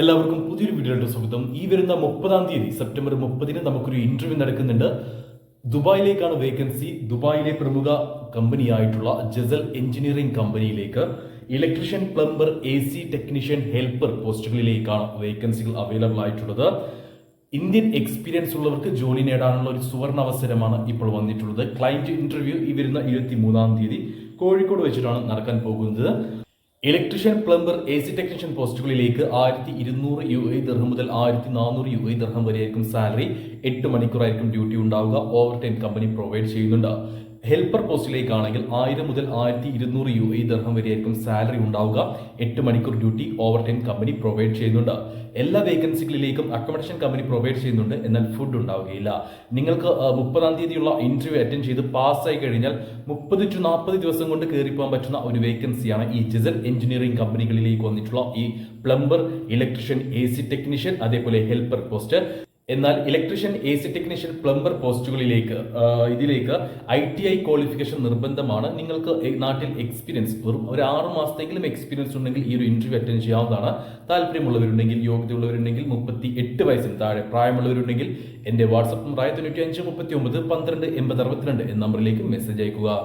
എല്ലാവർക്കും പുതിയൊരു വീഡിയോയുടെ സ്വാഗതം. ഈ വരുന്ന 30-ാം തീയതി സെപ്റ്റംബർ 30-ന് നമുക്കൊരു ഇന്റർവ്യൂ നടക്കുന്നുണ്ട്. ദുബായിലേക്കാണ് വേക്കൻസി. ദുബായിലെ പ്രമുഖ കമ്പനിയായിട്ടുള്ള ജസൽ എഞ്ചിനീയറിംഗ് കമ്പനിയിലേക്ക് electrician, plumber, AC technician, helper പോസ്റ്റുകളിലേക്കാണ് വേക്കൻസികൾ അവൈലബിൾ ആയിട്ടുള്ളത്. ഇന്ത്യൻ എക്സ്പീരിയൻസ് ഉള്ളവർക്ക് ജോലി നേടാനുള്ള ഒരു സുവർണ അവസരമാണ് ഇപ്പോൾ വന്നിട്ടുള്ളത്. ക്ലയന്റ് ഇന്റർവ്യൂ ഈ വരുന്ന 23-ാം തീയതി കോഴിക്കോട് വെച്ചിട്ടാണ് നടക്കാൻ പോകുന്നത്. ഇലക്ട്രീഷ്യൻ, പ്ലംബർ, AC ടെക്നീഷ്യൻ പോസ്റ്റുകളിലേക്ക് 1200 UAE ദിർഹം മുതൽ 1400 UAE ദിർഹം വരെയായിരിക്കും സാലറി. 8 മണിക്കൂറായിരിക്കും ഡ്യൂട്ടി ഉണ്ടാവുക. ഓവർ ടൈം കമ്പനി പ്രൊവൈഡ് ചെയ്യുന്നുണ്ട്. ഹെൽപ്പർ പോസ്റ്റിലേക്കാണെങ്കിൽ 1000 മുതൽ 1200 UAE ദിർഹം വരെയായിരിക്കും സാലറി ഉണ്ടാവുക. 8 മണിക്കൂർ duty, over time company provide ചെയ്യുന്നുണ്ട്. എല്ലാ വേക്കൻസികളിലേക്കും അക്കോമഡേഷൻ കമ്പനി പ്രൊവൈഡ് ചെയ്യുന്നുണ്ട്, എന്നാൽ ഫുഡ് ഉണ്ടാവുകയില്ല. നിങ്ങൾക്ക് 30-ാം തീയതിയുള്ള ഇന്റർവ്യൂ അറ്റൻഡ് ചെയ്ത് പാസ്സായി കഴിഞ്ഞാൽ 30 to 40 ദിവസം കൊണ്ട് കയറിപ്പോകാൻ പറ്റുന്ന ഒരു വേക്കൻസിയാണ് ഈ ജസൽ എഞ്ചിനീയറിംഗ് കമ്പനികളിലേക്ക് വന്നിട്ടുള്ള ഈ പ്ലംബർ, ഇലക്ട്രീഷ്യൻ, AC ടെക്നീഷ്യൻ, അതേപോലെ ഹെൽപ്പർ പോസ്റ്റ്. എന്നാൽ ഇലക്ട്രീഷ്യൻ, AC ടെക്നീഷ്യൻ, പ്ലംബർ പോസ്റ്റുകളിലേക്ക് ഇതിലേക്ക് ITI ക്വാളിഫിക്കേഷൻ നിർബന്ധമാണ്. നിങ്ങൾക്ക് നാട്ടിൽ എക്സ്പീരിയൻസ് വെറും ഒരു 6 മാസത്തെങ്കിലും എക്സ്പീരിയൻസ് ഉണ്ടെങ്കിൽ ഈ ഒരു ഇന്റർവ്യൂ അറ്റൻഡ് ചെയ്യാവുന്നതാണ്. താല്പര്യമുള്ളവരുണ്ടെങ്കിൽ, യോഗ്യതയുള്ളവരുണ്ടെങ്കിൽ, 38 വയസ്സിന് താഴെ പ്രായമുള്ളവരുണ്ടെങ്കിൽ എൻ്റെ വാട്സപ്പ് നമ്പർ 9539 12 80 62 എന്ന നമ്പറിലേക്ക് മെസ്സേജ് അയക്കുക.